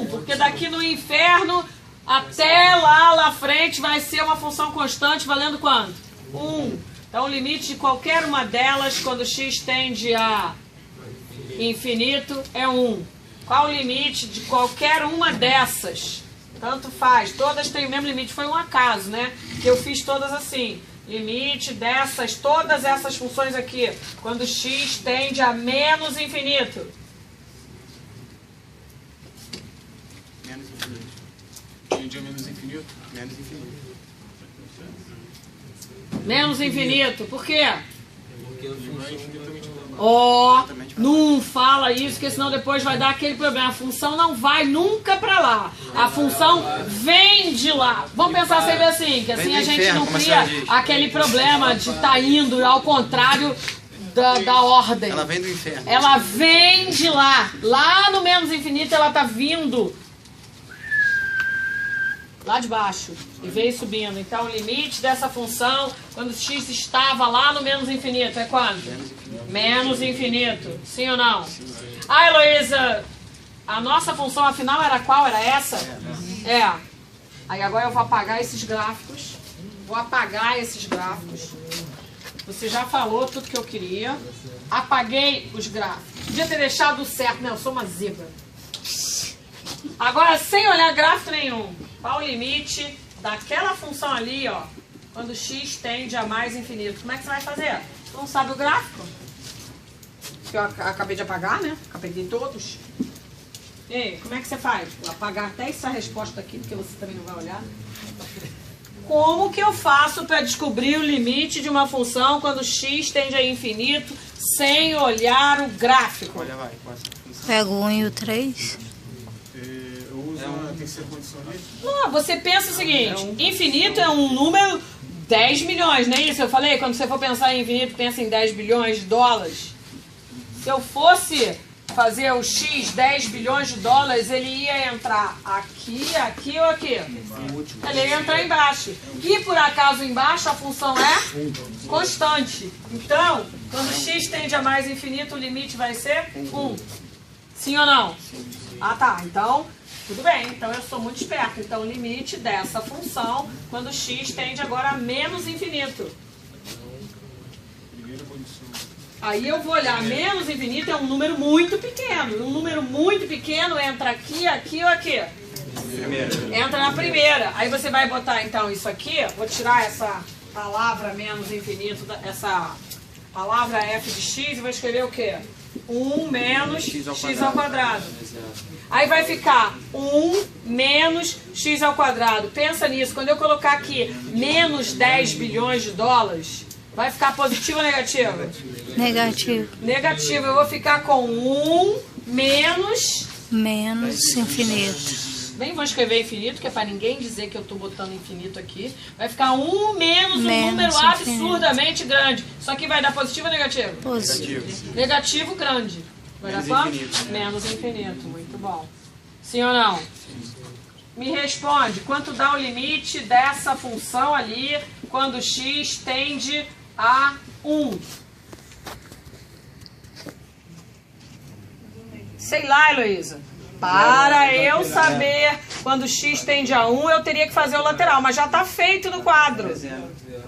Porque daqui no inferno até lá na frente vai ser uma função constante valendo quanto? 1. Então o limite de qualquer uma delas, quando x tende a infinito, é 1. Qual o limite de qualquer uma dessas? Tanto faz, todas têm o mesmo limite, foi um acaso, né? Que eu fiz todas assim. Limite dessas, todas essas funções aqui, quando x tende a menos infinito. Menos infinito. Tende a menos infinito? Menos infinito. Menos infinito, por quê? Ó, não fala isso, porque senão depois vai dar aquele problema. A função não vai nunca pra lá. A função vem de lá. Vamos pensar sempre assim, que assim a gente não cria aquele problema de estar indo ao contrário da ordem. Ela vem do inferno. Ela vem de lá. Lá no menos infinito ela tá vindo lá de baixo e veio subindo. Então o limite dessa função, quando x estava lá no menos infinito, é quanto? Menos infinito. Sim ou não? Ah, Heloísa, a nossa função afinal era qual? Era essa? É. Aí agora eu vou apagar esses gráficos. Vou apagar esses gráficos. Você já falou tudo que eu queria. Apaguei os gráficos. Podia ter deixado certo, né? Eu sou uma zebra. Agora, sem olhar gráfico nenhum. Qual o limite daquela função ali, ó, quando x tende a mais infinito? Como é que você vai fazer? Você não sabe o gráfico? Que eu acabei de apagar, né? Apaguei todos. E aí, como é que você faz? Vou apagar até essa resposta aqui, porque você também não vai olhar. Como que eu faço para descobrir o limite de uma função quando x tende a infinito sem olhar o gráfico? Olha, vai. Pega o 1 e o 3. A terceira condição ali? Não, você pensa o seguinte, infinito é um número 10 milhões, não é isso? Eu falei, quando você for pensar em infinito, pensa em 10 bilhões de dólares. Se eu fosse fazer o x 10 bilhões de dólares, ele ia entrar aqui, aqui ou aqui? Ele ia entrar embaixo. E por acaso embaixo a função é constante. Então, quando x tende a mais infinito, o limite vai ser 1. Sim ou não? Ah, tá. Então, tudo bem. Então, eu sou muito esperto. Então, o limite dessa função, quando x tende agora a menos infinito. Aí eu vou olhar, menos infinito é um número muito pequeno. Um número muito pequeno entra aqui, aqui ou aqui? Entra na primeira. Aí você vai botar, então, isso aqui. Vou tirar essa palavra menos infinito, essa palavra f de x, e vou escrever o quê? 1 menos x ao quadrado. Aí vai ficar 1 menos x ao quadrado. Pensa nisso. Quando eu colocar aqui menos 10 bilhões de dólares, vai ficar positivo ou negativo? Negativo. Negativo. Eu vou ficar com 1 menos... Menos infinito. Nem vou escrever infinito, que é para ninguém dizer que eu estou botando infinito aqui. Vai ficar 1 menos um número absurdamente grande. Isso aqui vai dar positivo ou negativo? Positivo. Negativo grande. Vai dar quanto? Menos infinito. Muito bom. Sim ou não? Me responde, quanto dá o limite dessa função ali quando x tende a 1? Sei lá, Heloísa. Para eu saber quando x tende a 1, eu teria que fazer o lateral, mas já está feito no quadro.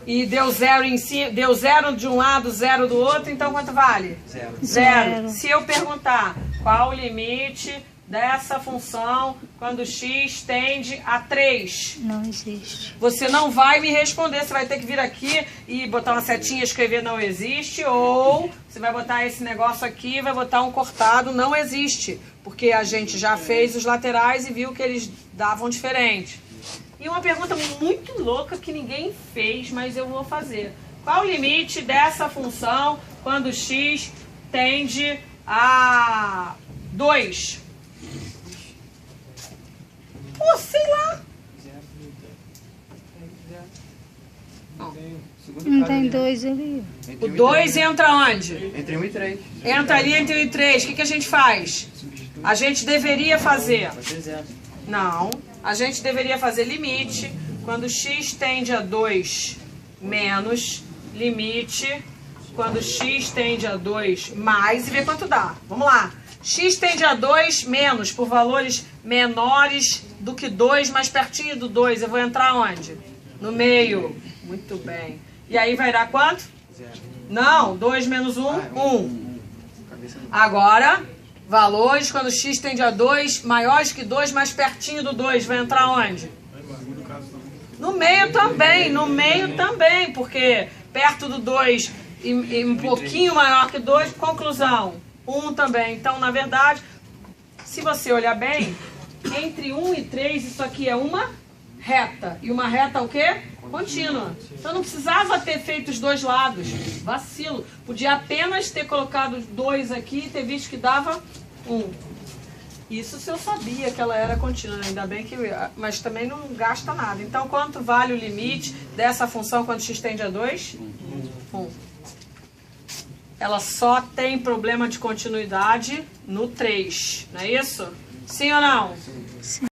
E deu 0 em cima, deu 0 de um lado, 0 do outro, então quanto vale? 0. Se eu perguntar qual o limite dessa função quando x tende a 3? Não existe. Você não vai me responder, você vai ter que vir aqui e botar uma setinha e escrever não existe, ou você vai botar esse negócio aqui e vai botar um cortado não existe, porque a gente já fez os laterais e viu que eles davam diferente. E uma pergunta muito louca que ninguém fez, mas eu vou fazer. Qual o limite dessa função quando x tende a 2? Pô, sei lá. Não tem 2 ali. O 2 entra onde? Entre 1 e 3. Entra ali entre 1 e 3. O que a gente faz? A gente deveria fazer... Não. A gente deveria fazer limite quando x tende a 2 menos limite quando x tende a 2 mais e ver quanto dá. Vamos lá. x tende a 2 menos, por valores menores do que 2, mais pertinho do 2. Eu vou entrar onde? No meio. Muito bem. E aí vai dar quanto? 0. Não, 2 menos 1, 1. Agora, valores quando x tende a 2, maiores que 2, mais pertinho do 2. Vai entrar onde? No meio também, porque perto do 2 e um pouquinho maior que 2, conclusão, 1 também. Então, na verdade, se você olhar bem, entre 1 e 3, isso aqui é uma reta. E uma reta o quê? Contínua. Então, não precisava ter feito os dois lados. Vacilo. Podia apenas ter colocado 2 aqui e ter visto que dava 1. Isso se eu sabia que ela era contínua, ainda bem que... Mas também não gasta nada. Então, quanto vale o limite dessa função quando x tende a 2? 1. Ela só tem problema de continuidade no 3, não é isso? Sim ou não? Sim.